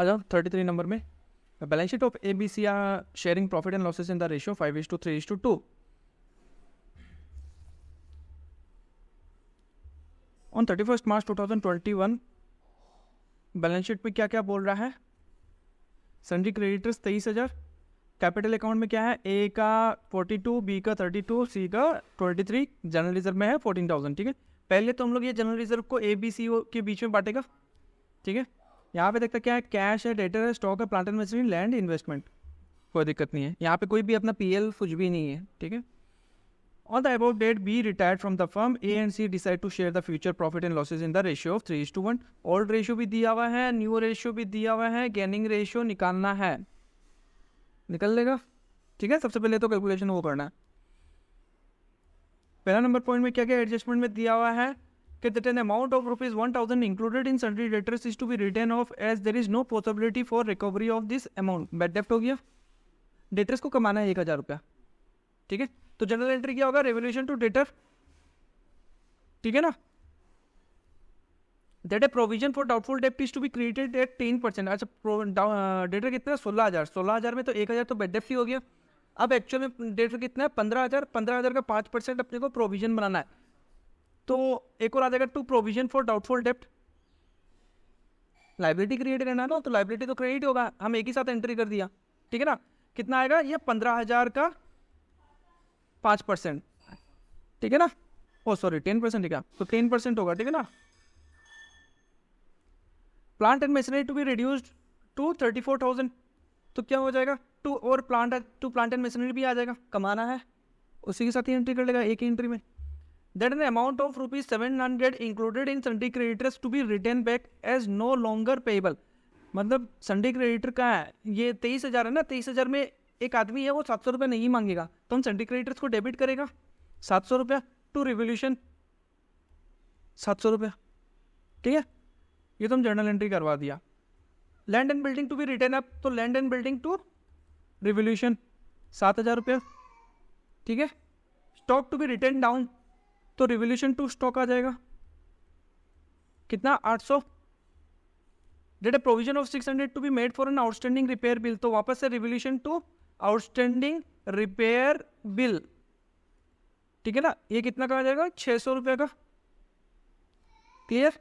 आ जाओ 33 नंबर में, balance sheet of ABC are sharing profit and losses in the ratio 5:3:2। On 31 March 2021 balance sheet में क्या क्या बोल रहा है? सन्ड्री क्रेडिटर्स 23,000, कैपिटल अकाउंट में क्या है? ए का 42, बी का 32, सी का 23, जनरल रिजर्व में है 14,000। ठीक है, पहले तो हम लोग ये जनरल रिजर्व को ए बी सी के बीच में बांटेगा। ठीक है, यहाँ पे देखते क्या है, कैश है, डेटर है, स्टॉक है, plant and machinery, land, investment, कोई दिक्कत नहीं है। यहाँ पे कोई भी अपना पीएल कुछ भी नहीं है। ठीक है, on the above date B retired from the firm, A and C decide to share the future profit and losses in the ratio of 3:1। Old ratio भी दिया हुआ है, न्यू रेशियो भी दिया हुआ है, गेनिंग रेशियो निकालना है, निकल लेगा। ठीक है, सबसे पहले तो कैलकुलेशन वो करना है। पहला नंबर पॉइंट में क्या क्या एडजस्टमेंट में दिया हुआ है कि that an amount of ₹1,000 included in sundry debtors is to be written off as there is no possibility for recovery of this amount. Bad डेप्ट हो गया, डेटर्स को कमाना है 1,000 रुपया। ठीक है, तो जनरल एंट्री क्या होगा? Revaluation to debtor. ठीक है ना, that a provision for doubtful डेप्ट is to be created at 10%। अच्छा, डेटर कितना है? 16,000। 16,000 में तो 1,000 तो बैड डेप्ट ही हो गया। अब एक्चुअल में डेटर कितना है? 15,000। 15,000 का 5% अपने को प्रोविजन बनाना है, तो एक और आ जाएगा टू प्रोविजन फॉर डाउटफुल डेप्ट। लाइबिलिटी क्रिएट करना है ना, तो लाइबिलिटी तो क्रेडिट होगा, हम एक ही साथ एंट्री कर दिया। ठीक है ना, कितना आएगा? ये 15,000 का 5%। ठीक है ना, ओ सॉरी 10% क्या, तो 10% होगा। ठीक है ना, plant and machinery to be reduced to 34,000, तो क्या हो जाएगा? टू और प्लांट एंड मशीनरी भी आ जाएगा, कमाना है, उसी के साथ ही एंट्री कर लेगा एक ही एंट्री में। That an amount of ₹700 included in sundry creditors to be return back as no longer payable. मतलब सन्ड्री क्रेडिटर का है, ये 23,000 है ना, 23,000 में एक आदमी है वो 700 रुपये नहीं मांगेगा, तो हम सन्ड्री क्रेडिटर्स को डेबिट करेगा 700 रुपया टू रिवोल्यूशन 700 रुपया। ठीक है, ये तो हम जर्नल एंट्री करवा दिया। Land and building to be written up, तो land and building to revaluation 7,000 रुपया। ठीक है, stock to be written down, तो रिवोल्यूशन टू स्टॉक आ जाएगा कितना? 800। Debt a provision of 600 to be made for an outstanding repair bill, तो वापस से revaluation to outstanding repair bill. ठीक है ना, ये कितना का आ जाएगा? 600 रुपये का। Clear?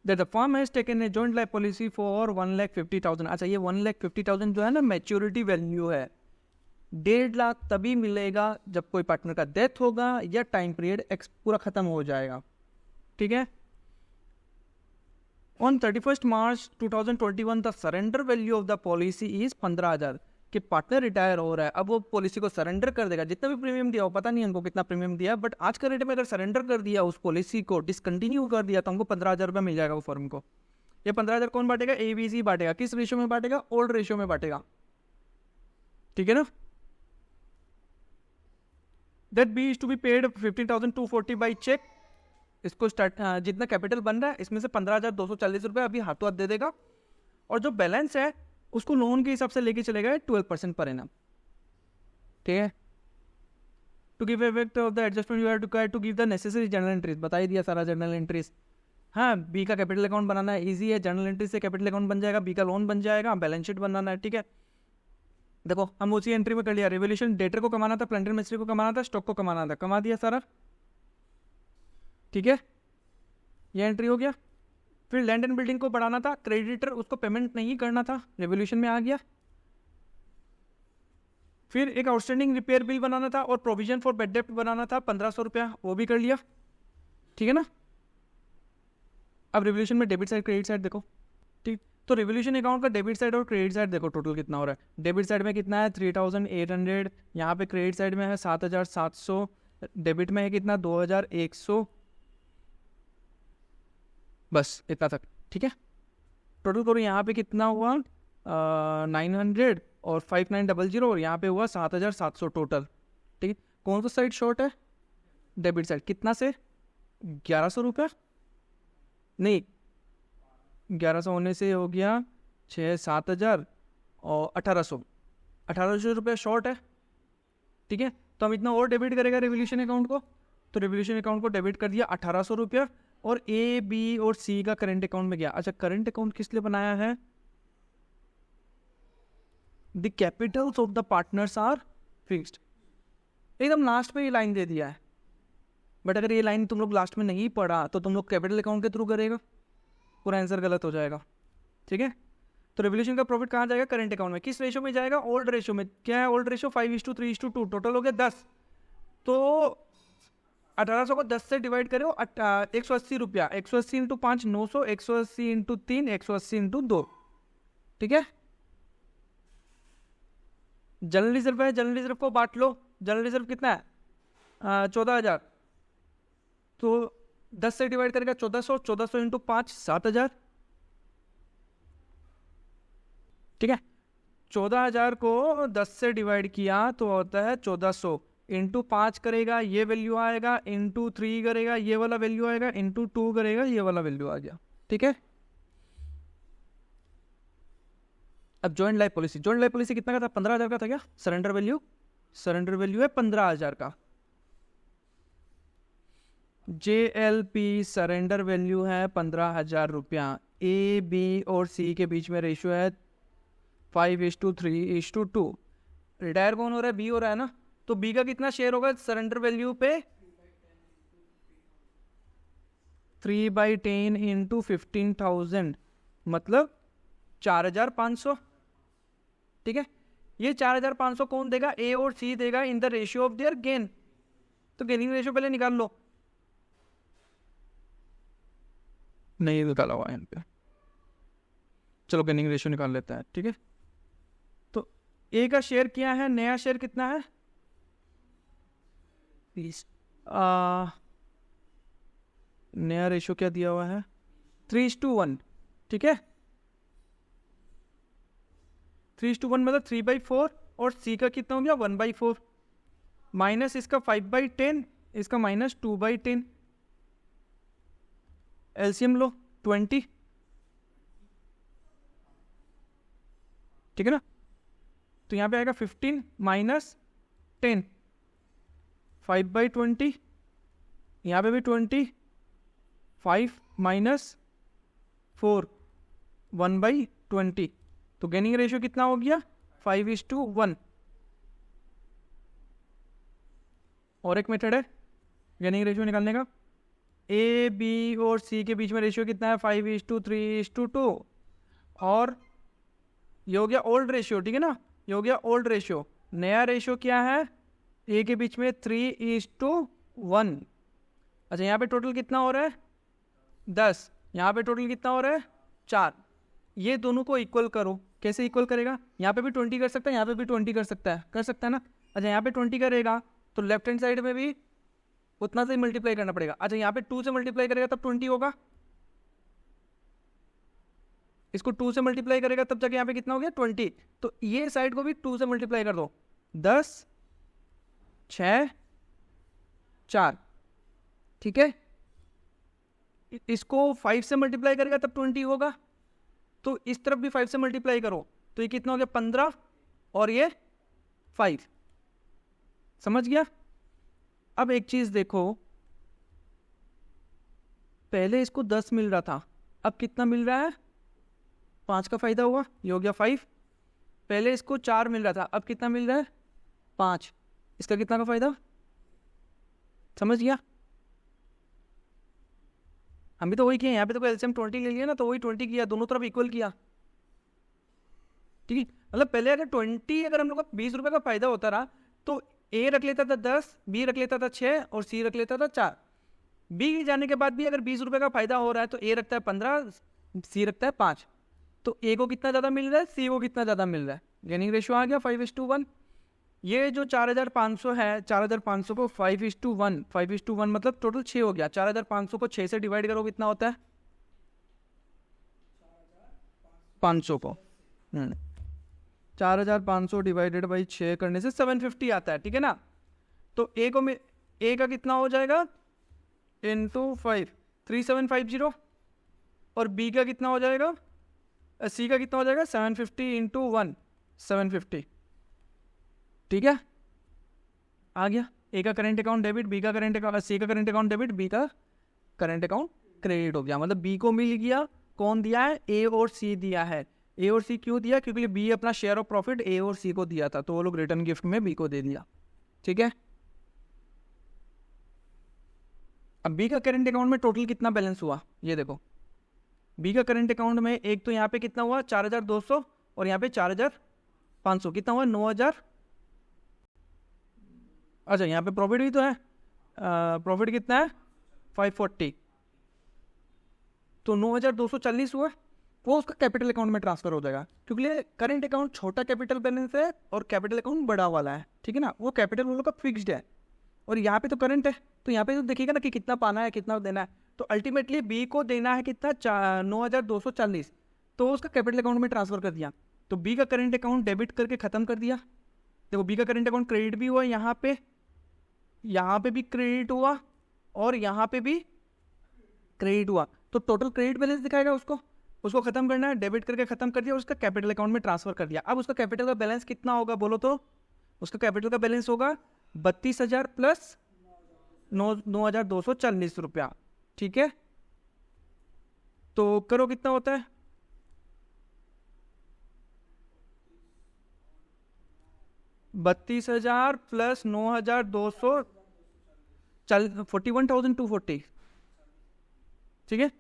That the firm has taken a joint life policy for 1,50,000। अच्छा, ये 1,50,000 जो है ना, मैच्योरिटी वैल्यू है। 1.5 लाख तभी मिलेगा जब कोई पार्टनर का डेथ होगा या टाइम पीरियड पूरा खत्म हो जाएगा। ठीक है, on 31 March 2021 the surrender value of the policy is 15,000। कि पार्टनर रिटायर हो रहा है, अब वो पॉलिसी को सरेंडर कर देगा, जितना भी प्रीमियम दिया हो, पता नहीं हमको कितना प्रीमियम दिया, बट आज के रेट में अगर सरेंडर कर दिया उस पॉलिसी को, डिसकंटिन्यू कर दिया, तो हमको 15,000 रुपये मिल जाएगा वो फर्म को। ये 15,000 कौन बांटेगा? ABC बांटेगा। किस रेशियो में बांटेगा? ओल्ड रेशियो में बांटेगा। ठीक है ना, that B is to be paid 15,240 by cheque. इसको स्टार्ट जितना कैपिटल बन रहा है इसमें से 15,240 रुपये अभी हाथों हाथ दे देगा, और जो बैलेंस है उसको लोन के हिसाब से लेके चलेगा 12% पर एनम। ठीक है, to give effect of the adjustment you have required to give the necessary journal entries. बता ही दिया सारा जर्नल एंट्रीज। हाँ, बी का कैपिटल अकाउंट बनाना है, ईजी है, जर्नल एंट्री से कैपिटल अकाउंट बन जाएगा, बी का लोन बन जाएगा, बैलेंस शीट बनाना है। ठीक है, देखो हम उसी एंट्री में कर लिया। रिवोल्यूशन डेटर को कमाना था, प्लांट एंड मशीनरी को कमाना था, स्टॉक को कमाना था, कमा दिया सारा। ठीक है, ये एंट्री हो गया। फिर लैंड एंड बिल्डिंग को बढ़ाना था, क्रेडिटर उसको पेमेंट नहीं करना था, रिवोल्यूशन में आ गया। फिर एक आउटस्टैंडिंग रिपेयर बिल बनाना था और प्रोविजन फॉर बैड डेप्ट बनाना था 1,500 रुपया, वो भी कर लिया। ठीक है ना, अब रिवोल्यूशन में डेबिट साइड क्रेडिट साइड देखो। ठीक, तो रिवोल्यूशन अकाउंट का डेबिट साइड और क्रेडिट साइड देखो टोटल कितना हो रहा है। डेबिट साइड में कितना है? 3,800। यहाँ पे क्रेडिट साइड में है 7,700। डेबिट में है कितना? 2,100। बस इतना तक। ठीक है, टोटल करो यहाँ पे कितना हुआ? 900 और 5,900, और यहाँ पे हुआ 7,700 टोटल। ठीक है, कौन सा साइड शॉर्ट है? Debit side. कितना से? 1,100 रुपया नहीं, 1,100 होने से हो गया 6-7,000 और 1,800 रुपया शॉर्ट है। ठीक है, तो हम इतना और डेबिट करेगा रिवोल्यूशन अकाउंट को, तो रिवोल्यूशन अकाउंट को डेबिट कर दिया 1,800 रुपया, और ए बी और सी का करंट अकाउंट में गया। अच्छा, करंट अकाउंट किस लिए बनाया है? The capitals of the partners are fixed. एकदम लास्ट में ये लाइन दे दिया है, बट अगर ये लाइन तुम लोग लास्ट में नहीं पढ़ा तो तुम लोग कैपिटल अकाउंट के थ्रू करेगा, पूरा आंसर गलत हो जाएगा। ठीक है, तो रेवोल्यूशन का प्रॉफिट कहाँ जाएगा? करंट अकाउंट में। किस रेशो में जाएगा? ओल्ड रेशो में। क्या है ओल्ड रेशो? 5:3:2, टोटल हो गया 10। तो 1800 को 10 से डिवाइड करो, 180 रुपया, 180 इंटू 5 900, 180 इंटू 3 180 इंटू 2। ठीक है, जनरल रिजर्व है, जनरल रिजर्व को बांट लो। जनरल रिजर्व कितना है? 14,000। तो 10 से डिवाइड करेगा 1400, 1400 इंटू 5 7,000। ठीक है, 14,000 को 10 से डिवाइड किया तो होता है 1400, इंटू 5 करेगा ये वैल्यू आएगा, इंटू 3 करेगा ये वाला वैल्यू आएगा, इंटू 2 करेगा ये वाला वैल्यू आ गया। ठीक है, अब joint life policy, joint life policy कितना का था? 15,000 का था क्या? सरेंडर वैल्यू, सरेंडर वैल्यू है 15,000 का। JLP सरेंडर वैल्यू है 15,000 रुपया। ए बी और सी के बीच में रेशियो है 5:3:2। रिटायर कौन हो रहा है? बी हो रहा है ना, तो बी का कितना शेयर होगा सरेंडर वैल्यू पे? 3/10 इंटू 15,000, मतलब 4,500। ठीक है, ये 4,500 कौन देगा? ए और सी देगा इन the ratio of their gain. तो गेनिंग रेशियो पहले निकाल लो। नहीं निकाला हुआ यहाँ पे, चलो गेनिंग रेशियो निकाल लेता है। ठीक है, तो ए का शेयर क्या है? नया शेयर कितना है? नया रेशियो क्या दिया हुआ है? 3:1। ठीक है, 3:1 मतलब 3/4, और सी का कितना हो गया? 1/4, माइनस इसका 5/10, इसका माइनस 2/10। एलसीएम लो 20। ठीक है ना, तो यहाँ पे आएगा 15 माइनस 10, 5/20, यहाँ पे भी 20, 5 माइनस 4, 1/20। तो गेनिंग रेशियो कितना हो गया? 5:1। और एक मेथड है गेनिंग रेशियो निकालने का। ए बी और सी के बीच में रेशियो कितना है? 5:3:2। और ये हो गया ओल्ड रेशियो। ठीक है ना, ये हो गया ओल्ड रेशियो। नया रेशियो क्या है? ए के बीच में 3:1। अच्छा, यहाँ पे टोटल कितना हो रहा है? 10। यहाँ पे टोटल कितना हो रहा है? 4। ये दोनों को इक्वल करो। कैसे इक्वल करेगा? यहाँ पे भी 20 कर सकता है, यहाँ पे भी 20 कर सकता है ना। अच्छा, यहाँ पे 20 करेगा तो लेफ्ट हैंड साइड में भी उतना से मल्टीप्लाई करना पड़ेगा। अच्छा, यहाँ पे 2 से मल्टीप्लाई करेगा तब 20 होगा, इसको 2 से मल्टीप्लाई करेगा तब जाके यहाँ पे कितना हो गया? 20। तो ये साइड को भी 2 से मल्टीप्लाई कर दो। 10 6 4। ठीक है, इसको 5 से मल्टीप्लाई करेगा तब 20 होगा, तो इस तरफ भी 5 से मल्टीप्लाई करो तो ये कितना हो गया? 15, और ये 5। समझ गया? अब एक चीज देखो, पहले इसको 10 मिल रहा था, अब कितना मिल रहा है? 5 का फायदा हुआ, ये हो गया 5। पहले इसको 4 मिल रहा था, अब कितना मिल रहा है? 5। इसका कितना का फायदा? समझ गया? हम भी तो वही किया, यहाँ पे तो एलसीएम 20 ले लिया ना, तो वही 20 किया, दोनों तरफ इक्वल किया। ठीक है, मतलब पहले अगर 20 अगर हम लोग का 20 रुपये का फायदा होता रहा तो ए रख लेता था 10, बी रख लेता था 6 और सी रख लेता था 4। बी जाने के बाद भी अगर 20 रुपये का फायदा हो रहा है तो ए रखता है 15, सी रखता है 5। तो ए को कितना ज़्यादा मिल रहा है, सी को कितना ज़्यादा मिल रहा है? गेनिंग रेशियो आ गया 5:1। ये जो 4,500 है, 4,500 को 5:1 मतलब टोटल 6 हो गया। 4,500 को 6 से डिवाइड करो कितना होता है? 500 को 4,500 डिवाइडेड बाई 6 करने से 750 आता है। ठीक है ना, तो ए को ए का कितना हो जाएगा? इंटू 5 3750, और बी का कितना हो जाएगा? सी का कितना हो जाएगा? 750 इंटू 1 750। ठीक है, आ गया। ए का करेंट अकाउंट डेबिट, बी का करेंट अकाउंट, सी का करेंट अकाउंट डेबिट, बी का करेंट अकाउंट क्रेडिट हो गया, मतलब बी को मिल गया। कौन दिया है? ए और सी दिया है। ए और सी क्यों दिया? क्योंकि बी अपना शेयर ऑफ प्रॉफिट ए और सी को दिया था, तो वो लोग रिटर्न गिफ्ट में बी को दे दिया। ठीक है, अब बी का करेंट अकाउंट में टोटल कितना बैलेंस हुआ ये देखो। बी का करेंट अकाउंट में एक तो यहाँ पे कितना हुआ 4200 और यहाँ पे 4500, कितना हुआ 9000। अच्छा यहाँ पे प्रॉफिट भी तो है, प्रॉफिट कितना है 540, तो 9240 हुआ, वो उसका कैपिटल अकाउंट में ट्रांसफर हो जाएगा। क्योंकि करेंट अकाउंट छोटा कैपिटल बैलेंस है और कैपिटल अकाउंट बड़ा वाला है, ठीक है ना, वो कैपिटल वो लोग का फिक्स्ड है और यहाँ पे तो करंट है, तो यहाँ पे तो देखिएगा ना कि कितना पाना है कितना देना है। तो अल्टीमेटली बी को देना है कितना 9240, तो उसका कैपिटल अकाउंट में ट्रांसफर कर दिया। तो बी का करेंट अकाउंट डेबिट करके ख़त्म कर दिया। देखो बी का करेंट अकाउंट क्रेडिट भी हुआ, यहाँ पे भी क्रेडिट हुआ और यहाँ पे भी क्रेडिट हुआ, तो टोटल क्रेडिट बैलेंस दिखाएगा। उसको खत्म करना है, डेबिट करके खत्म कर दिया और उसका कैपिटल अकाउंट में ट्रांसफर कर दिया। अब उसका कैपिटल का बैलेंस कितना होगा बोलो तो? उसका कैपिटल का बैलेंस होगा 32,000 प्लस 9,240 रुपया। ठीक है, तो करो कितना होता है? 32,000 प्लस 9,200 41,240। ठीक है,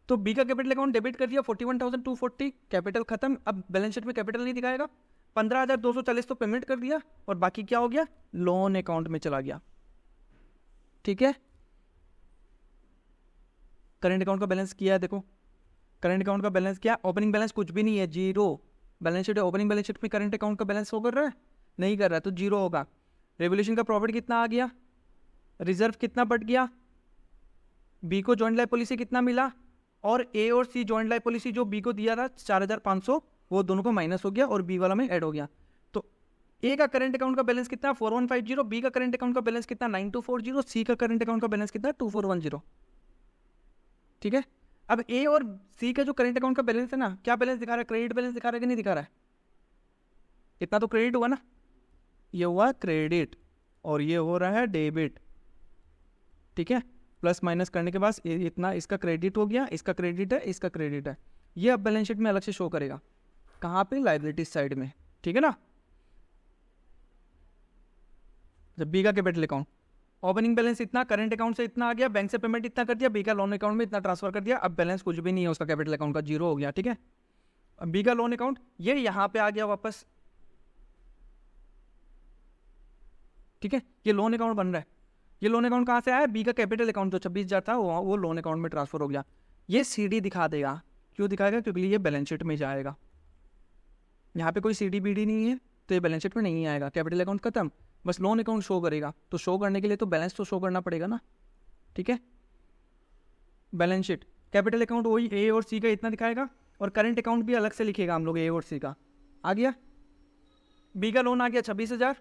तो बी का कैपिटल अकाउंट डेबिट कर दिया 41,240, कैपिटल खत्म। अब बैलेंस शीट में कैपिटल नहीं दिखाएगा। 15,240 तो पेमेंट कर दिया और बाकी क्या हो गया? लोन अकाउंट में चला गया। ठीक है, करंट अकाउंट का बैलेंस किया है, देखो करंट अकाउंट का बैलेंस क्या? ओपनिंग बैलेंस कुछ भी नहीं है, zero. Balance sheet opening balance sheet में करंट अकाउंट का बैलेंस शो कर रहा है? नहीं कर रहा है, तो जीरो होगा। रेवोल्यूशन का प्रॉफिट कितना आ गया? रिजर्व कितना बढ़ गया? बी को जॉइंट लाइफ पॉलिसी कितना मिला? और ए और सी जॉइंट लाइफ पॉलिसी जो बी को दिया था 4,500, वो दोनों को माइनस हो गया और बी वाला में ऐड हो गया। तो ए का करंट अकाउंट का बैलेंस कितना 4150, बी का करंट अकाउंट का बैलेंस कितना 9240, सी का करंट अकाउंट का बैलेंस कितना 2410। ठीक है, अब ए और सी का जो करंट अकाउंट का बैलेंस है ना, क्या बैलेंस दिखा रहा है? क्रेडिट बैलेंस दिखा रहा है कि नहीं दिखा रहा है? इतना तो क्रेडिट हुआ ना, ये हुआ क्रेडिट और ये हो रहा है डेबिट। ठीक है, प्लस माइनस करने के बाद इतना इसका क्रेडिट हो गया, इसका क्रेडिट है, इसका क्रेडिट है। ये अब बैलेंस शीट में अलग से शो करेगा, कहाँ पे? लायबिलिटीज साइड में। ठीक है ना, जब बी का कैपिटल अकाउंट ओपनिंग बैलेंस इतना, करंट अकाउंट से इतना आ गया, बैंक से पेमेंट इतना कर दिया, बी का लोन अकाउंट में इतना ट्रांसफर कर दिया। अब बैलेंस कुछ भी नहीं है उसका, कैपिटल अकाउंट का जीरो हो गया। ठीक है, अब बी का लोन अकाउंट ये यहाँ पे आ गया वापस। ठीक है, ये लोन अकाउंट बन रहा है। ये लोन अकाउंट कहाँ से आया? बी का कैपिटल अकाउंट जो 26,000 था वो लोन अकाउंट में ट्रांसफर हो गया। ये सीडी दिखा देगा, क्यों दिखाएगा? क्योंकि ये बैलेंस शीट में जाएगा। यहाँ पे कोई सीडी बीडी नहीं है तो ये बैलेंस शीट में नहीं आएगा। कैपिटल अकाउंट खत्म, बस लोन अकाउंट शो करेगा। तो शो करने के लिए तो बैलेंस तो शो करना पड़ेगा ना। ठीक है, बैलेंस शीट कैपिटल अकाउंट वही ए और सी का इतना दिखाएगा और करंट अकाउंट भी अलग से लिखेगा हम लोग ए और सी का। आ गया, बी का लोन आ गया 26,000,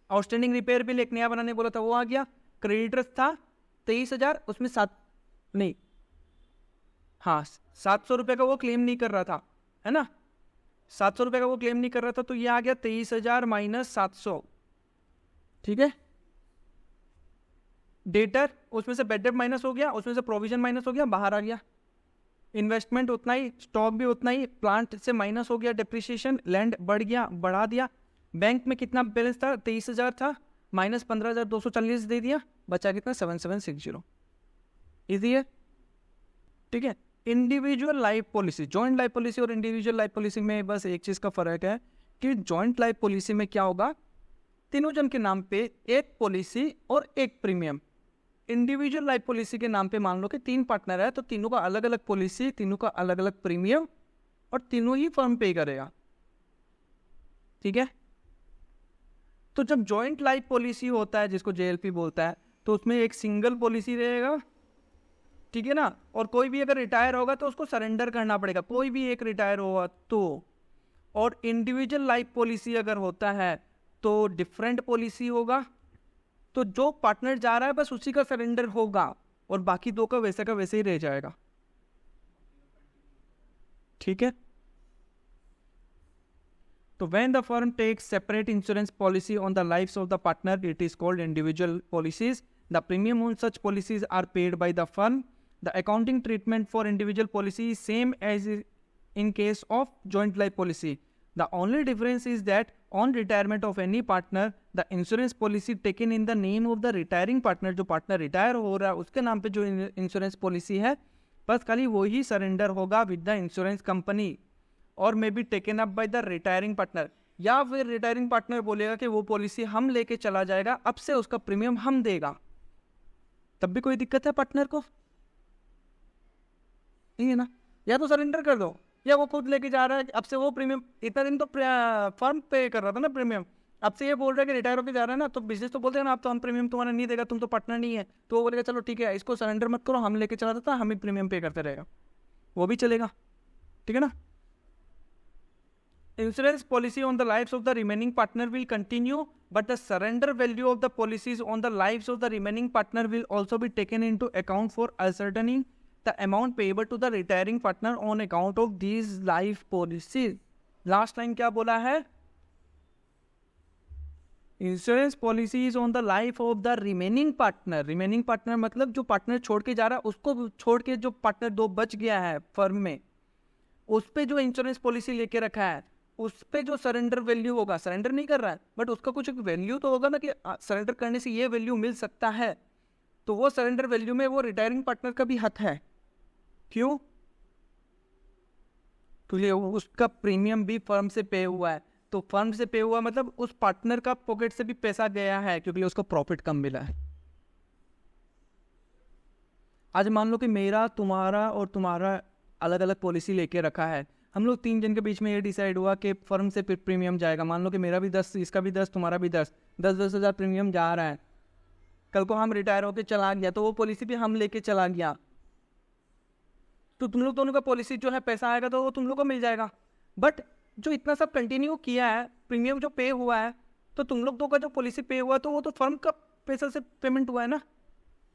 आउटस्टैंडिंग रिपेयर बिल एक नया बनाने बोला था वो आ गया, क्रेडिटर्स था 23,000, उसमें 700 रुपये का वो क्लेम नहीं कर रहा था, है ना, 700 रुपये का वो क्लेम नहीं कर रहा था, तो ये आ गया 23,000 माइनस 700। ठीक है, डेटर उसमें से बेड डेट माइनस हो गया, उसमें से प्रोविजन माइनस हो गया, बाहर आ गया। इन्वेस्टमेंट उतना ही, स्टॉक भी उतना ही, प्लांट से माइनस हो गया, डेप्रिसिएशन, लैंड बढ़ गया, बढ़ा दिया। बैंक में कितना बैलेंस था? 23,000 था, माइनस 15,240 दे दिया, बचा कितना 7760। इजी है। ठीक है, individual life policy, joint life policy और इंडिविजुअल लाइफ पॉलिसी में बस एक चीज़ का फर्क है कि जॉइंट लाइफ पॉलिसी में क्या होगा, तीनों जन के नाम पे एक पॉलिसी और एक प्रीमियम। इंडिविजुअल लाइफ पॉलिसी के नाम पे मान लो कि 3 पार्टनर है, तो तीनों का अलग अलग पॉलिसी, तीनों का अलग अलग प्रीमियम और तीनों ही फर्म पे करेगा। ठीक है, तो जब जॉइंट लाइफ पॉलिसी होता है जिसको जेएलपी बोलता है, तो उसमें एक सिंगल पॉलिसी रहेगा। ठीक है ना, और कोई भी अगर रिटायर होगा तो उसको सरेंडर करना पड़ेगा, कोई भी एक रिटायर होगा तो। और इंडिविजुअल लाइफ पॉलिसी अगर होता है तो डिफरेंट पॉलिसी होगा, तो जो पार्टनर जा रहा है बस उसी का सरेंडर होगा और बाकी 2 का वैसे ही रह जाएगा। ठीक है, तो when the firm takes separate insurance policy on the lives of the partner, it is called individual policies. The premium on such policies are paid by the firm the accounting treatment for individual policy same as in case of joint life policy. The only difference is that on retirement of any partner, the insurance policy taken in the name of the retiring partner, जो partner retire हो रहा है उसके नाम पे जो insurance policy है, बस खाली वो ही सरेंडर होगा विद द इंश्योरेंस कंपनी और may be taken up by the retiring partner, या फिर रिटायरिंग पार्टनर बोलेगा कि वो पॉलिसी हम लेके चला जाएगा, अब से उसका प्रीमियम हम देगा, तब भी कोई दिक्कत है पार्टनर को? नहीं है ना? या तो सरेंडर कर दो या वो खुद लेके जा रहा है, अब से वो प्रीमियम, इतना दिन तो फर्म पे कर रहा था ना प्रीमियम, अब से ये बोल रहा है कि रिटायर होकर जा रहा है ना, तो बिजनेस तो बोलते हैं ना आप तो हम प्रीमियम तुम्हारा नहीं देगा, तुम तो पार्टनर नहीं है, तो वो बोलेगा चलो ठीक है इसको सरेंडर मत करो, हम लेके चला देता, हम ही प्रीमियम पे करते रहेगा, वो भी चलेगा, ठीक है ना? Insurance policy on the lives of the remaining partner will continue, but the surrender value of the policies on the lives of the remaining partner will also be taken into account for ascertaining the amount payable to the retiring partner on account of these life policies. Last line क्या बोला है? Insurance policies on the life of the remaining partner. Remaining partner मतलब जो partner छोड़ के जा रहा है उसको छोड़ के जो पार्टनर दो बच गया है फर्म में, उस पे जो इंश्योरेंस पॉलिसी लेके रखा है उस पे जो सरेंडर वैल्यू होगा, सरेंडर नहीं कर रहा है बट उसका कुछ एक वैल्यू तो होगा ना कि सरेंडर करने से ये वैल्यू मिल सकता है, तो वो सरेंडर वैल्यू में वो रिटायरिंग पार्टनर का भी हक है. क्यों? तो ये उसका प्रीमियम भी फर्म से पे हुआ है, तो फर्म से पे हुआ मतलब उस पार्टनर का पॉकेट से भी पैसा गया है क्योंकि उसको प्रॉफिट कम मिला है. आज मान लो कि मेरा तुम्हारा और तुम्हारा अलग अलग पॉलिसी लेके रखा है, हम लोग 3 जन के बीच में ये डिसाइड हुआ कि फर्म से प्रीमियम जाएगा, मान लो कि मेरा भी 10, इसका भी 10, तुम्हारा भी 10 हज़ार प्रीमियम जा रहा है. कल को हम रिटायर होकर चला गया तो वो पॉलिसी भी हम लेके चला गया, तो तुम लोग दोनों का पॉलिसी जो है पैसा आएगा तो वो तुम लोग को मिल जाएगा. बट जो इतना सब कंटिन्यू किया है, प्रीमियम जो पे हुआ है, तो तुम लोग दो का जो पॉलिसी पे हुआ तो वो तो फर्म का पैसा से पेमेंट हुआ है ना,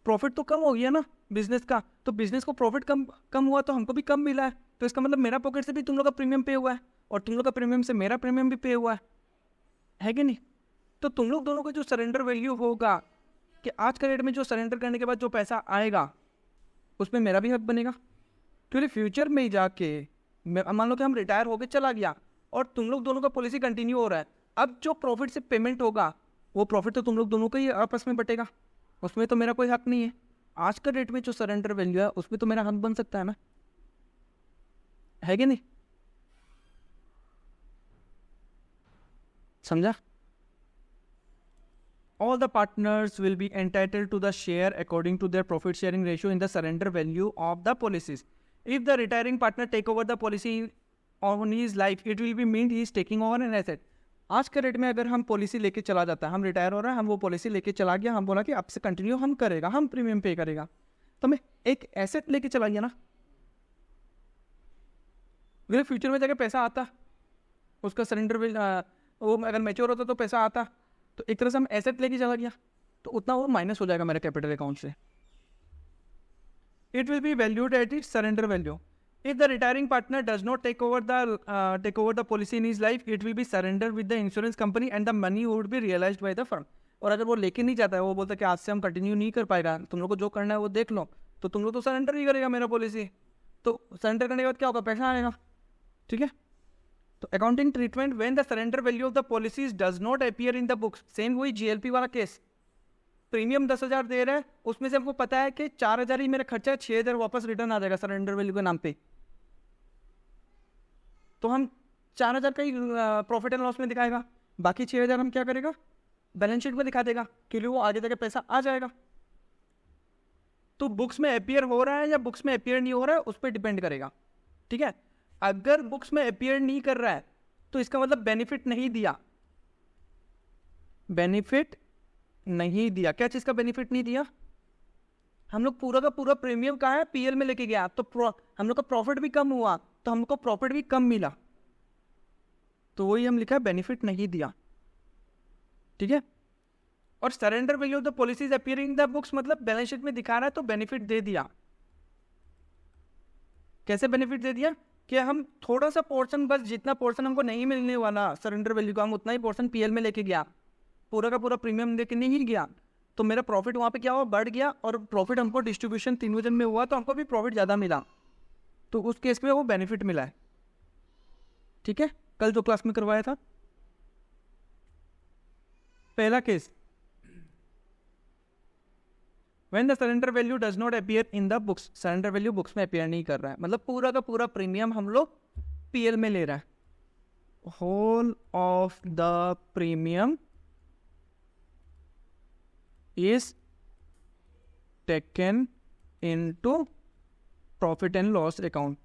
प्रॉफिट तो कम हो गया ना बिजनेस का, तो बिजनेस को प्रॉफिट कम हुआ तो हमको भी कम मिला है, तो इसका मतलब मेरा पॉकेट से भी तुम लोग का प्रीमियम पे हुआ है और तुम लोग का प्रीमियम से मेरा प्रीमियम भी पे हुआ है कि नहीं? तो तुम लोग दोनों का जो सरेंडर वैल्यू होगा कि आज का रेट में जो सरेंडर करने के बाद जो पैसा आएगा उसमें मेरा भी हक बनेगा, क्योंकि फ्यूचर में जाके मान लो कि हम रिटायर होकर चला गया और तुम लोग दोनों का पॉलिसी कंटिन्यू हो रहा है, अब जो प्रॉफिट से पेमेंट होगा वो प्रॉफिट तो तुम लोग दोनों का ही आपस में बटेगा, उसमें तो मेरा कोई हक नहीं है. आज का डेट में जो सरेंडर वैल्यू है उसमें तो मेरा हक बन सकता है ना, है कि नहीं? समझा? All the partners will be entitled to the share according to their profit sharing ratio in the surrender value of the policies. If the retiring partner take over the policy on his life, it will be mean he is taking over an asset. आज के rate में अगर हम policy लेके चला जाता है, हम रिटायर हो रहा है, हम वो पॉलिसी लेके चला गया, हम बोला कि अब से कंटिन्यू हम करेगा, हम प्रीमियम पे करेगा, तो मैं एक एसेट लेके चला गया ना, मेरे फ्यूचर में जाकर पैसा आता, उसका सरेंडर वो अगर मैच्योर होता तो पैसा आता, तो एक तरह से हम एसेट लेके चला गया, तो उतना वो माइनस हो जाएगा मेरे कैपिटल अकाउंट से. It will be valued at its surrender value. If the retiring partner does not take over the policy in his life, it will be surrendered with the insurance company and the money would be realized by the firm. और अगर वो लेके नहीं जाता है, वो बोलता है कि आज से हम कंटिन्यू नहीं कर पाएगा, तुम लोग को जो करना है वो देख लो, तो तुम लोग तो सरेंडर ही करेगा मेरा पॉलिसी, तो सरेंडर करने के बाद क्या होगा, पैसा आएगा. ठीक है? तो accounting treatment when the surrender value of the policies does not appear in the books. Same वही GLP वाला केस, प्रीमियम 10,000 दे रहा है, उसमें से हमको पता है कि 4,000 ही मेरा खर्चा है, 6,000 वापस रिटर्न आ जाएगा सरेंडर वैल्यू के नाम पे, तो हम 4,000 का ही प्रॉफिट एंड लॉस में दिखाएगा, बाकी 6,000 हम क्या करेगा, बैलेंस शीट में दिखा देगा, क्योंकि वो आगे जाके पैसा आ जाएगा. तो बुक्स में अपीयर हो रहा है या बुक्स में अपीयर नहीं हो रहा है उस पर डिपेंड करेगा. ठीक है? अगर बुक्स में अपीयर नहीं कर रहा है तो इसका मतलब बेनिफिट नहीं दिया, बेनिफिट नहीं दिया. क्या चीज का बेनिफिट नहीं दिया? हम लोग पूरा का पूरा प्रीमियम कहाँ है, PL में लेके गया, तो हम लोग का प्रॉफिट भी कम हुआ, तो हमको प्रॉफिट भी कम मिला, तो वही हम लिखा है बेनिफिट नहीं दिया. ठीक है? और surrender value of the policies appearing in the books मतलब बैलेंस शीट में दिखा रहा है तो बेनिफिट दे दिया. कैसे बेनिफिट दे दिया कि हम थोड़ा सा पोर्शन, बस जितना पोर्शन हमको नहीं मिलने वाला सरेंडर वैल्यू का, हम उतना ही पोर्शन PL में लेके गया, पूरा का पूरा प्रीमियम लेके नहीं गया, तो मेरा प्रॉफिट वहाँ पे क्या हुआ, बढ़ गया, और प्रॉफिट हमको डिस्ट्रीब्यूशन तीनों जन में हुआ तो हमको भी प्रॉफिट ज़्यादा मिला, तो उस केस में वो बेनिफिट मिला है। ठीक है, कल जो क्लास में करवाया था। पहला case, When the surrender value does not appear in the books, surrender value books में अपेयर नहीं कर रहा है, मतलब पूरा का पूरा प्रीमियम हम लोग पीएल में ले रहा है। Whole of the premium is taken into profit and loss account,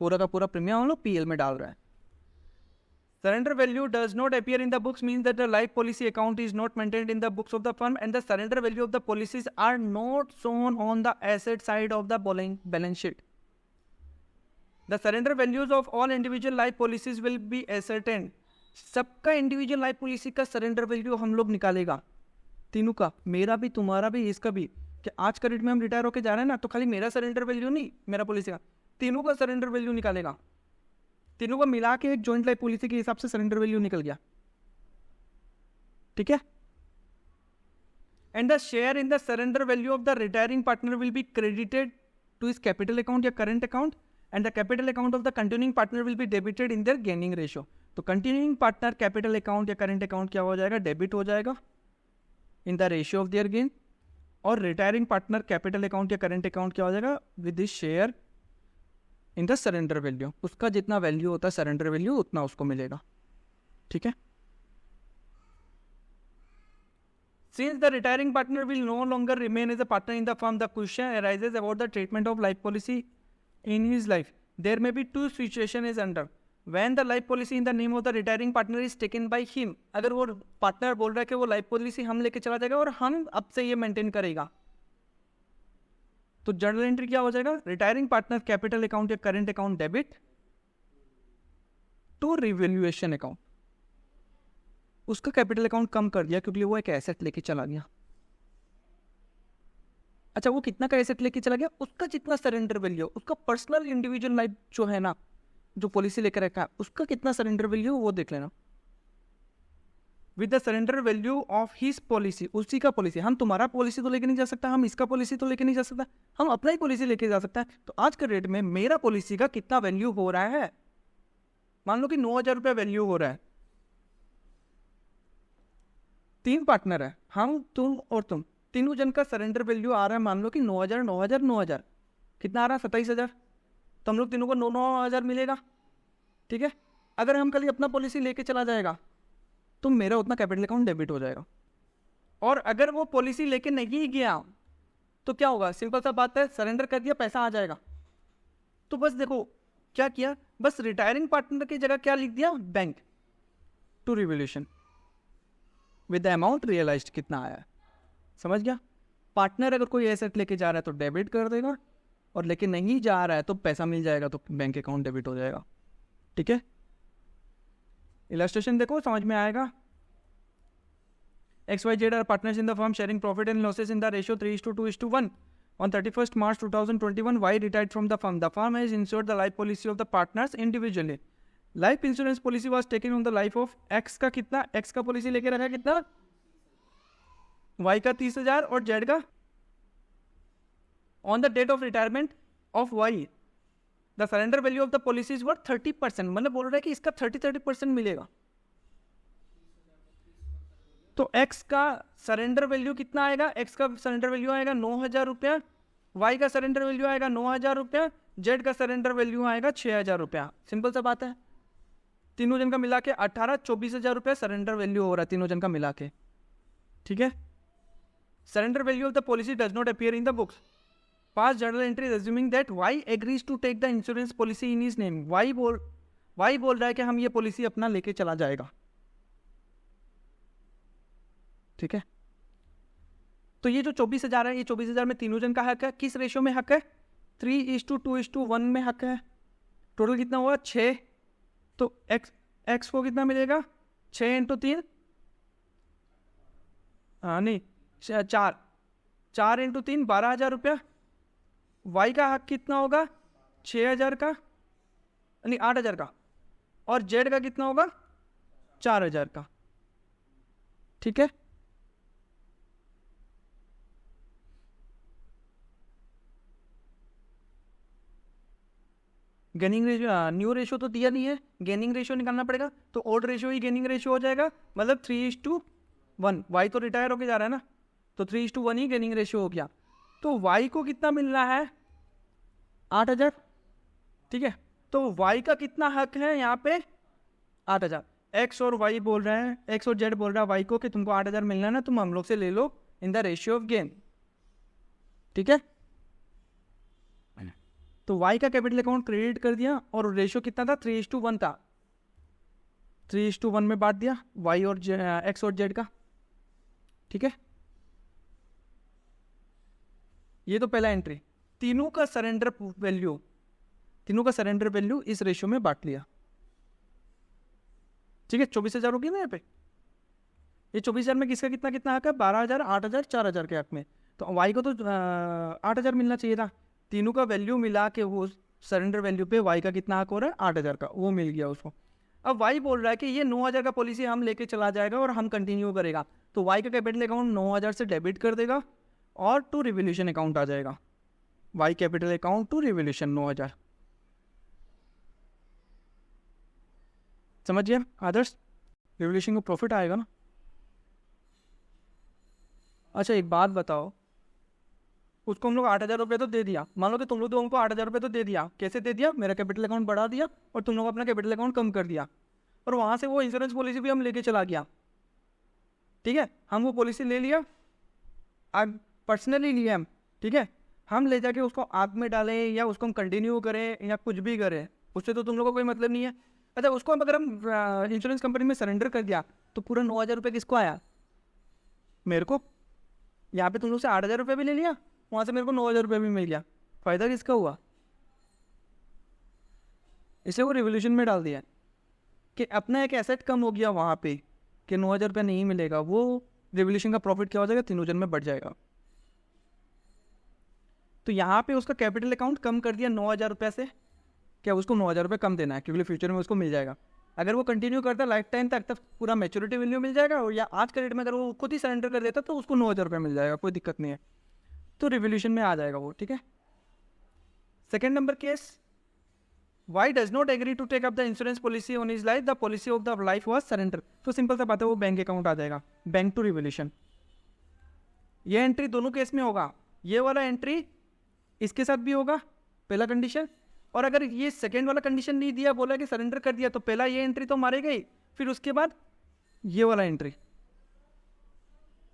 पूरा का पूरा प्रीमियम हम लोग पीएल में डाल रहा है। Surrender value does not appear in the books means that the life policy account is not maintained in the books of the firm and the surrender value of the policies are not shown on the asset side of the balance sheet. The surrender values of all individual life policies will be ascertained. सबका individual life policy का surrender value हम लोग निकालेगा, तीनों का, मेरा भी, तुम्हारा भी, इसका भी। कि आज का डेट में हम रिटायर होकर जा रहे हैं ना, तो खाली मेरा सरेंडर वैल्यू नहीं, मेरा पॉलिसी का, तीनों का सरेंडर वैल्यू निकालेगा। तीनों को मिला के एक जॉइंट लाइफ पॉलिसी के हिसाब से सरेंडर वैल्यू निकल गया। ठीक है, and the share in the surrender value of the retiring partner will be credited to his capital account या current account and the capital account of the continuing partner will be debited in their gaining ratio. तो continuing partner capital account या current account क्या हो जाएगा, debit हो जाएगा in the ratio of their gain, और retiring partner capital account या current account क्या हो जाएगा, with this share in the surrender value, उसका जितना वैल्यू होता है सरेंडर वैल्यू उतना उसको मिलेगा। ठीक है, since the retiring partner will no longer remain as a partner in the firm, the question arises about the treatment of life policy in his life. There may be two situation is under when the life policy in the name of the retiring partner is taken by him. अगर वो partner बोल रहा है कि वो life policy हम लेके चला जाएगा और हम अब से ये मेंटेन करेगा, तो जर्नल एंट्री क्या हो जाएगा, रिटायरिंग पार्टनर कैपिटल अकाउंट या current account debit to revaluation account. उसका कैपिटल अकाउंट कम कर दिया क्योंकि वो एक एसेट लेके चला गया। अच्छा, वो कितना का एसेट लेके चला गया, उसका जितना सरेंडर वैल्यू, उसका पर्सनल इंडिविजुअल लाइफ जो है ना, जो पॉलिसी लेकर रखा है, उसका कितना सरेंडर वैल्यू वो देख लेना। With the surrender value of his policy, उसी का पॉलिसी, हम तुम्हारा पॉलिसी तो लेके नहीं जा सकता, हम इसका पॉलिसी तो लेके नहीं जा सकता, हम अपना ही पॉलिसी लेके जा सकता है। तो आज के रेट में मेरा पॉलिसी का कितना वैल्यू हो रहा है, मान लो कि 9,000 रुपया वैल्यू हो रहा है। 3 पार्टनर है, हम, तुम और तुम, तीनों जन का सरेंडर वैल्यू आ रहा है, मान लो कि 9,000 9,000 9,000, कितना आ रहा है, 27,000। तो हम लोग तीनों को 9,000 मिलेगा। ठीक है, अगर हम कल अपना पॉलिसी लेके चला जाएगा तो मेरा उतना कैपिटल अकाउंट डेबिट हो जाएगा। और अगर वो पॉलिसी लेके नहीं गया तो क्या होगा, सिंपल सा बात है, सरेंडर कर दिया, पैसा आ जाएगा। तो बस देखो क्या किया, बस रिटायरिंग पार्टनर की जगह क्या लिख दिया, bank to revaluation with the amount realised, कितना आया है, समझ गया। पार्टनर अगर कोई एसेट लेके जा रहा है तो डेबिट कर देगा, और लेके नहीं जा रहा है तो पैसा मिल जाएगा तो बैंक अकाउंट डेबिट हो जाएगा। ठीक है, इलस्ट्रेशन देखो, समझ में आएगा। XYZ are partners in the firm sharing profit and losses in the ratio 3:2:1. On 31st March 2021, Y retired from the firm. The firm has insured the life policy of the partners individually. Life insurance policy was taken on the life of X का कितना, X का policy लेके रखा कितना, Y का 30,000 और Z का। On the date of retirement of Y, the surrender value of the policy is worth 30%, मतलब बोल रहा है कि इसका 30% मिलेगा। तो X का सरेंडर वैल्यू कितना आएगा, X का सरेंडर वैल्यू आएगा 9,000 रुपया, Y का सरेंडर वैल्यू आएगा 9,000 रुपया, Z का सरेंडर वैल्यू आएगा 6,000 रुपया। सिंपल सा बात है, तीनों जन का मिला के 18-24,000 रुपया सरेंडर वैल्यू हो रहा है तीनों जन का मिला के। ठीक है, surrender value of the policy does not appear in the books. Pass journal entry assuming that Y agrees to take the insurance policy in his name. Y बोल रहा है कि हम ये पॉलिसी अपना लेके चला जाएगा। ठीक है, तो ये जो 24,000 है, ये 24,000 में तीनों जन का हक है। किस रेशियो में हक है, 3:2:1 में हक है। टोटल कितना हुआ, 6। तो x को कितना मिलेगा, 6 × 3, हाँ नहीं 4 × 3 12,000 रुपया। Y का हक कितना होगा, 6,000 का, नहीं 8,000 का, और Z का कितना होगा, 4,000 का। ठीक है, गेनिंग रेशियो, न्यू रेशियो तो दिया नहीं है, गेनिंग रेशियो निकालना पड़ेगा, तो ओल्ड रेशियो ही गेनिंग रेशियो हो जाएगा, मतलब 3:1। वाई तो रिटायर होके जा रहा है ना, तो 3:1 ही गेनिंग रेशियो हो गया। तो वाई को कितना मिल रहा है? 8,000। ठीक है, तो वाई का कितना हक है यहाँ पे? 8,000। एक्स और वाई बोल रहे हैं, एक्स और जेड बोल रहा है वाई को कि तुमको 8,000 मिलना है ना, तुम हम लोग से ले लो in the ratio of gain. ठीक है, तो वाई का कैपिटल अकाउंट क्रेडिट कर दिया और रेशियो कितना था? 3:1 था, 3:1 में बांट दिया वाई और एक्स और जेड का। ठीक है, ये तो पहला एंट्री। तीनों का सरेंडर वैल्यू इस रेशियो में बांट लिया। ठीक है, 24,000 हो गया ना यहाँ पे। ये 24,000 में किसका कितना कितना हक है? 12,000, 8,000, 4,000 के हक में। तो वाई को तो 8,000 मिलना चाहिए था। तीनों का वैल्यू मिला के वो सरेंडर वैल्यू पे वाई का कितना हक हो रहा है? 8,000 का, वो मिल गया उसको। अब वाई बोल रहा है कि ये 9,000 का पॉलिसी हम लेके चला जाएगा और हम कंटिन्यू करेगा। तो वाई का कैपिटल अकाउंट 9,000 से डेबिट कर देगा और टू रिवोल्यूशन अकाउंट आ जाएगा। Y capital account to revaluation 9,000। समझिए आदर्श, रिवोल्यूशन को प्रॉफिट आएगा ना। अच्छा एक बात बताओ, उसको हम लोग 8,000 रुपये तो दे दिया, मान लो कि तुम लोग तो हमको 8,000 रुपये तो दे दिया। कैसे दे दिया? मेरा कैपिटल अकाउंट बढ़ा दिया और तुम लोग अपना कैपिटल अकाउंट कम कर दिया, और वहाँ से वो इंश्योरेंस पॉलिसी भी हम लेके चला गया। ठीक है, हम वो पॉलिसी ले लिया, आग पर्सनली लिया हम। ठीक है, हम ले जाके उसको आग में डालें या उसको हम कंटिन्यू करें या कुछ भी करें, उससे तो तुम लोगों को कोई मतलब नहीं है। अच्छा, उसको हम अगर हम इंश्योरेंस कंपनी में सरेंडर कर दिया तो पूरा 9,000 रुपये किसको आया? मेरे को। यहाँ पे तुम लोग से 8,000 रुपये भी ले लिया, वहाँ से मेरे को 9,000 रुपये भी मिल गया। फ़ायदा किसका हुआ? इसे वो रिवोल्यूशन में डाल दिया कि अपना एक एसेट कम हो गया वहाँ पे, कि 9,000 रुपये नहीं मिलेगा, वो रिवोल्यूशन का प्रॉफिट क्या हो जाएगा? 3 जन में बढ़ जाएगा। तो यहाँ पे उसका कैपिटल अकाउंट कम कर दिया 9,000 रुपये से, क्या उसको 9,000 रुपये कम देना है क्योंकि फ्यूचर में उसको मिल जाएगा। अगर वो कंटिन्यू करता लाइफ टाइम तक तब पूरा मैच्योरिटी वैल्यू मिल जाएगा, और या आज के रेट में अगर वो खुद ही सरेंडर कर देता तो उसको 9,000 रुपये मिल जाएगा, कोई दिक्कत नहीं है। तो रिवोल्यूशन में आ जाएगा वो। ठीक है, second number case, why does not agree to take up the insurance policy on his life, the policy of the life was surrender. तो सिंपल सा बात है, वो बैंक अकाउंट आ जाएगा, बैंक टू रिवोल्यूशन। ये एंट्री दोनों केस में होगा, ये वाला एंट्री इसके साथ भी होगा, पहला कंडीशन। और अगर ये सेकेंड वाला कंडीशन नहीं दिया, बोला कि सरेंडर कर दिया, तो पहला ये एंट्री तो मारे गई, फिर उसके बाद ये वाला एंट्री।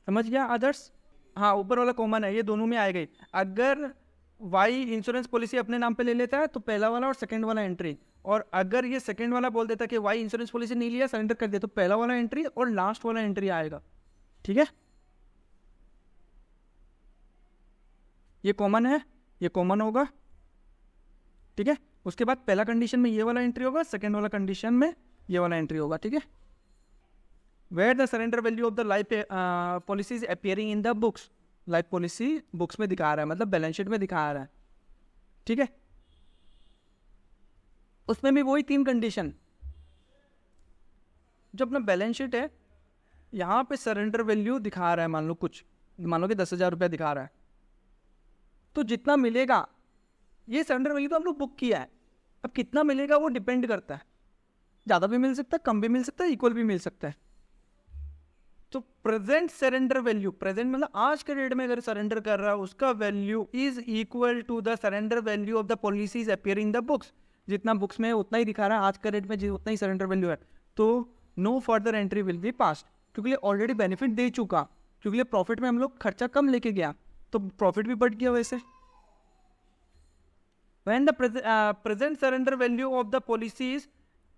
समझ गया आदर्श? हाँ, ऊपर वाला कॉमन है, ये दोनों में आए गई। अगर वाई इंश्योरेंस पॉलिसी अपने नाम पे ले लेता है तो पहला वाला और सेकंड वाला एंट्री, और अगर ये सेकंड वाला बोल देता है कि वाई इंश्योरेंस पॉलिसी नहीं लिया, सरेंडर कर दिया, तो पहला वाला एंट्री और लास्ट वाला एंट्री आएगा। ठीक है, ये कॉमन है, ये कॉमन होगा। ठीक है, उसके बाद पहला कंडीशन में ये वाला एंट्री होगा, सेकंड वाला कंडीशन में ये वाला एंट्री होगा। ठीक है, where the surrender value of the life policy is appearing in the books. Life policy books में दिखा रहा है, मतलब बैलेंस शीट में दिखा रहा है। ठीक है, उसमें भी वही 3 कंडीशन। जो अपना बैलेंस शीट है, यहाँ पे सरेंडर वैल्यू दिखा रहा है, मान लो कि 10,000 रुपया दिखा रहा है, तो जितना मिलेगा, ये सरेंडर वैल्यू तो हम लोग बुक किया है, अब कितना मिलेगा वो डिपेंड करता है, ज़्यादा भी मिल सकता है, कम भी मिल सकता है, इक्वल भी मिल सकता है। तो प्रेजेंट सरेंडर वैल्यू, प्रेजेंट मतलब आज के डेट में अगर सरेंडर कर रहा है, उसका value is equal to the surrender value of the policies appearing in the books. जितना बुक्स में उतना ही दिखा रहा है आज के रेट में, उतना ही सरेंडर वैल्यू है, तो no further entry will be passed, क्योंकि ये ऑलरेडी बेनिफिट दे चुका, क्योंकि ये प्रॉफिट में हम लोग खर्चा कम लेके गया, तो प्रॉफिट भी बढ़ गया वैसे। When the present surrender value of the policies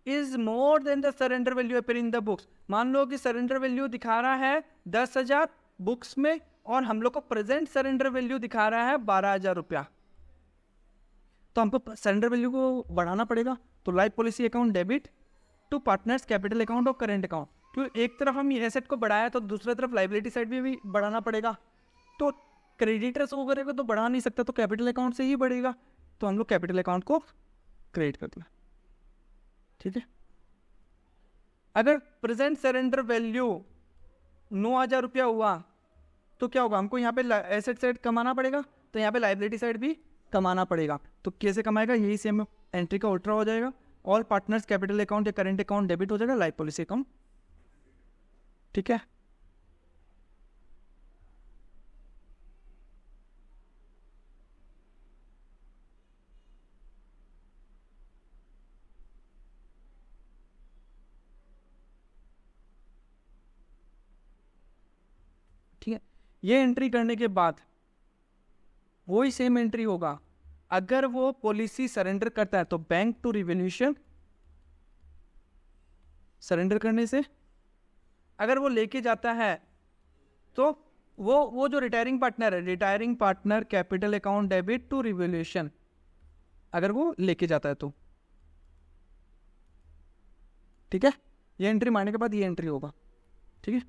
is more than the surrender value appearing in the books, मान लो कि surrender value दिखा रहा है 10,000 बुक्स में, और हम लोग को प्रेजेंट सरेंडर वैल्यू दिखा रहा है 12,000 रुपया, तो हमको सरेंडर वैल्यू को बढ़ाना पड़ेगा। तो life policy account debit to partners capital account और करेंट अकाउंट, क्योंकि एक तरफ हम एसेट को बढ़ाया तो दूसरी तरफ लाइबिलिटी साइड भी बढ़ाना पड़ेगा, तो क्रेडिटर्स वगैरह को तो बढ़ा नहीं सकता, तो कैपिटल अकाउंट से ही बढ़ेगा, तो हम लोग कैपिटल अकाउंट को क्रिएट कर दें। ठीक है, अगर प्रेजेंट सरेंडर वैल्यू 9,000 रुपया हुआ तो क्या होगा, हमको यहाँ पे एसेट साइड कमाना पड़ेगा, तो यहाँ पे लाइबिलिटी साइड भी कमाना पड़ेगा। तो कैसे कमाएगा, यही सेम एंट्री का उल्टा हो जाएगा। ऑल पार्टनर्स कैपिटल अकाउंट या करेंट अकाउंट डेबिट हो जाएगा, लाइफ पॉलिसी अकाउंट। ठीक है, ठीक है। ये एंट्री करने के बाद वही सेम एंट्री होगा। अगर वो पॉलिसी सरेंडर करता है तो बैंक टू रिवोल्यूशन, सरेंडर करने से अगर वो लेके जाता है तो वो जो रिटायरिंग पार्टनर है, retiring partner capital account debit to revolution, अगर वो लेके जाता है तो ठीक है। ये एंट्री मारने के बाद ये एंट्री होगा। ठीक है,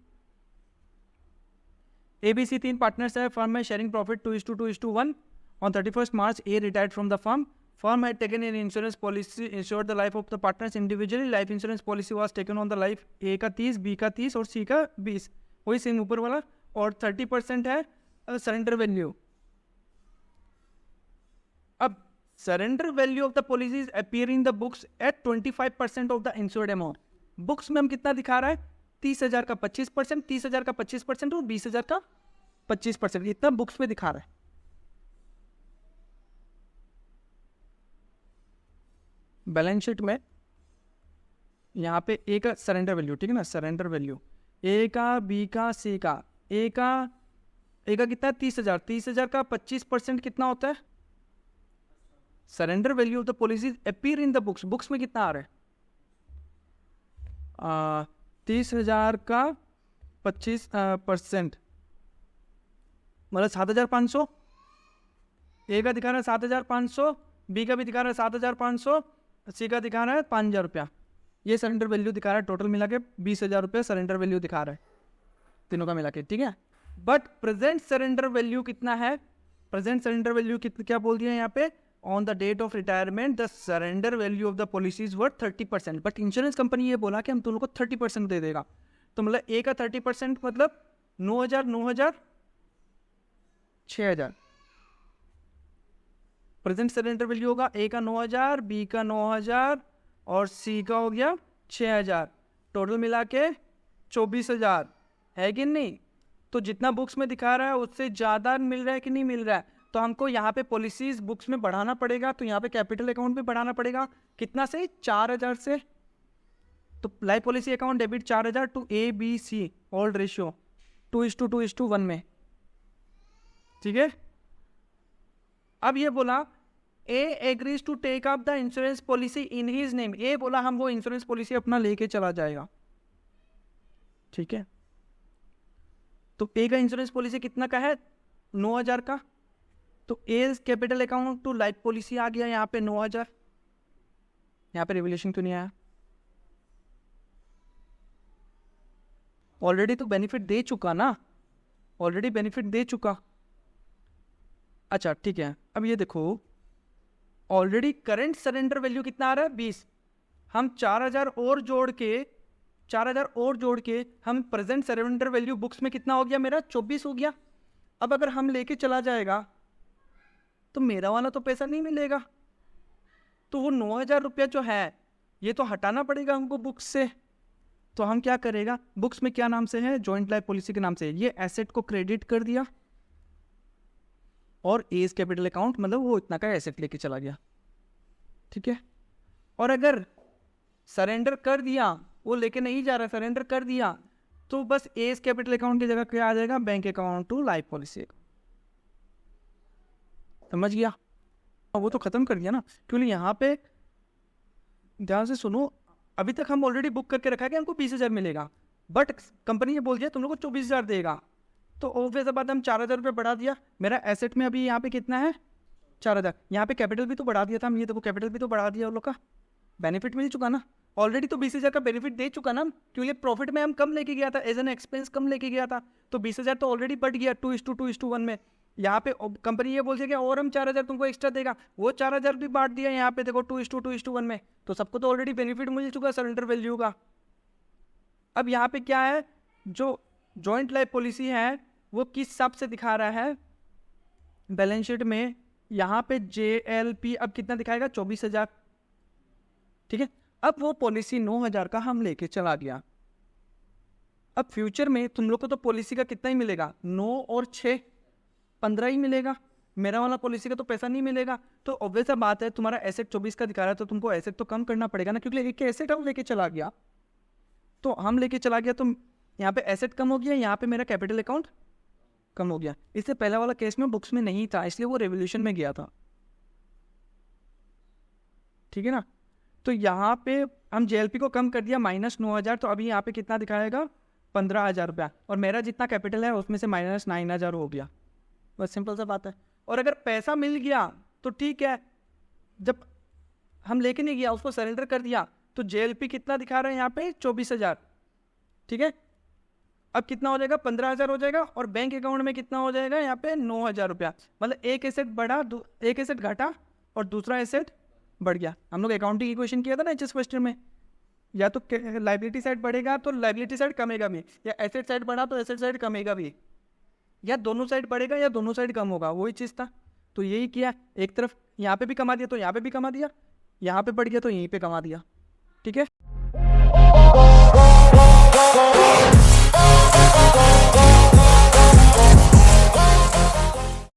ABC 3 पार्टनर्स है फर्म में, sharing profit 2:2:1। On 31st March A retired from the firm. Firm had taken an insurance policy insured the life of the partners individually. Life insurance policy was taken on the life A का 30, B का 30 और C का 20, वही same ऊपर वाला। और 30% है surrender value. अब surrender value of the policies appear in the books at 25% of the insured amount. Books में हम कितना दिखा रहा है, 30,000 का 25%, 30,000 का 25% और 20,000 का 25%, इतना बुक्स में दिखा रहा है। बैलेंस शीट में यहाँ पे ए का सरेंडर वैल्यू, ठीक है ना, सरेंडर वैल्यू ए का, बी का, सी का, ए का कितना है 30,000, 30,000 का 25% कितना होता है, surrender value of the policies appear in the books. Books में कितना आ रहा है 30,000 का 25%, मतलब 7,500। ए का दिखा रहा है 7,500, बी का भी दिखा रहा है 7,500, सी का दिखा रहा है 5,000 रुपया। ये सरेंडर वैल्यू दिखा रहा है, टोटल मिला के 20,000 रुपये सरेंडर वैल्यू दिखा रहा है तीनों का मिला के। ठीक है, बट प्रेजेंट सरेंडर वैल्यू कितना है, प्रेजेंट सरेंडर वैल्यू क्या बोल दिया यहाँ पे, on the date of retirement the surrender value of the policies worth 30%। But insurance company ये बोला कि हम तुम लोग को 30% दे देगा। तो मतलब ए का 30% मतलब 9,000, 9,000, 6,000 प्रेजेंट सरेंडर वैल्यू होगा। ए का 9,000, बी का 9,000 और सी का हो गया 6,000, टोटल मिला के 24,000 है कि नहीं। तो जितना बुक्स में दिखा रहा है उससे ज़्यादा मिल रहा है कि नहीं मिल रहा है, तो हमको यहाँ पे पॉलिसीज बुक्स में बढ़ाना पड़ेगा। तो यहाँ पे कैपिटल अकाउंट में बढ़ाना पड़ेगा, कितना से 4,000 से। तो life policy account debit 4,000 to ABC old ratio 2:2:1 में। ठीक है, अब ये बोला A agrees to take up the insurance policy in his name. A बोला हम वो इंश्योरेंस पॉलिसी अपना लेके चला जाएगा। ठीक है, तो ए का इंश्योरेंस पॉलिसी कितना का है 9,000 का। तो A capital account to life policy आ गया यहाँ पे 9,000, यहाँ पे रिवोल्यूशन क्यों नहीं आया, ऑलरेडी तो बेनिफिट दे चुका ना, ऑलरेडी बेनिफिट दे चुका। अच्छा ठीक है, अब ये देखो ऑलरेडी करंट सरेंडर वैल्यू कितना आ रहा है 20, हम 4,000 और जोड़ के हम प्रेजेंट सरेंडर वैल्यू बुक्स में कितना हो गया मेरा 24 हो गया। अब अगर हम लेके चला जाएगा तो मेरा वाला तो पैसा नहीं मिलेगा, तो वो 9,000 रुपया जो है ये तो हटाना पड़ेगा हमको बुक्स से। तो हम क्या करेगा, बुक्स में क्या नाम से है, जॉइंट लाइफ पॉलिसी के नाम से, ये एसेट को क्रेडिट कर दिया और एज कैपिटल अकाउंट मतलब वो इतना का एसेट लेके चला गया। ठीक है, और अगर सरेंडर कर दिया, वो लेके नहीं जा रहा, सरेंडर कर दिया, तो बस एज कैपिटल अकाउंट की जगह क्या आ जाएगा, bank account to life policy. समझ गया, वो तो खत्म कर दिया ना, क्योंकि यहाँ पे ध्यान से सुनो, अभी तक हम ऑलरेडी बुक करके रखा है कि हमको 20,000 मिलेगा, बट कंपनी ये बोल दिया तुम लोग को 24,000 देगा। तो ऑब्वियस बात हम 4,000 रुपये बढ़ा दिया, मेरा एसेट में अभी यहाँ पे कितना है 4,000, यहाँ पे कैपिटल भी तो बढ़ा दिया था हम, ये देखो कैपिटल भी तो बढ़ा दिया उन लोग का, बेनिफिट मिल चुका ना, ऑलरेडी तो 20,000 का बेनिफिट दे चुका ना, क्योंकि प्रॉफिट में हम कम लेके गया था, एज एन एक्सपेंस कम लेके गया था, तो 20,000 तो ऑलरेडी बढ़ गया 2:2:1 में। यहाँ पे कंपनी ये बोल कि और हम 4,000 तुमको एक्स्ट्रा देगा, वो 4,000 भी बांट दिया यहाँ पे देखो 2:2:1 में, तो सबको तो ऑलरेडी बेनिफिट मिल चुका सरेंडर वैल्यू का। अब यहाँ पे क्या है, जो जॉइंट लाइफ पॉलिसी है वो किस हिसाब से दिखा रहा है बैलेंस शीट में, यहाँ पे JLP अब कितना दिखाएगा 24,000, ठीक है। अब वो पॉलिसी 9,000 का हम लेके चला गया। अब फ्यूचर में तुम लोग को तो पॉलिसी का कितना ही मिलेगा, 9 और 6 15 ही मिलेगा। मेरा वाला पॉलिसी का तो पैसा नहीं मिलेगा। तो ऑब्वियस सा बात है, तुम्हारा एसेट 24 का दिखा रहा है तो तुमको एसेट तो कम करना पड़ेगा ना, क्योंकि एक एसेट हम लेके चला गया। तो हम लेके चला गया तो यहाँ पे एसेट कम हो गया, यहाँ पे मेरा कैपिटल अकाउंट कम हो गया। इससे पहला वाला केस में बुक्स में नहीं था, इसलिए वो रेवोल्यूशन में गया था, ठीक है ना। तो यहाँ पे हम JLP को कम कर दिया -9,000, तो अभी यहाँ पे कितना दिखाएगा 15,000 रुपया, और मेरा जितना कैपिटल है उसमें से -9,000 हो गया। बस सिंपल सा बात है। और अगर पैसा मिल गया तो ठीक है, जब हम लेके नहीं गया उसको सरेंडर कर दिया, तो JLP कितना दिखा रहा है यहाँ पे 24,000, ठीक है। अब कितना हो जाएगा 15,000 हो जाएगा, और बैंक अकाउंट में कितना हो जाएगा यहाँ पे 9,000 रुपया। मतलब एक एसेट बढ़ा, एक एसेट घटा और दूसरा एसेट बढ़ गया। हम लोग अकाउंटिंग इक्वेशन किया था ना इस क्वेश्चन में, या तो लाइबिलिटी साइड बढ़ेगा तो लाइबिलिटी साइड कमेगा भी, या एसेट साइड बढ़ा तो एसेट साइड कमेगा भी, या दोनों साइड बढ़ेगा या दोनों साइड कम होगा, वही चीज़ था। तो यही किया, एक तरफ यहाँ पे भी कमा दिया तो यहाँ पे भी कमा दिया, यहाँ पे बढ़ गया तो यहीं पे कमा दिया।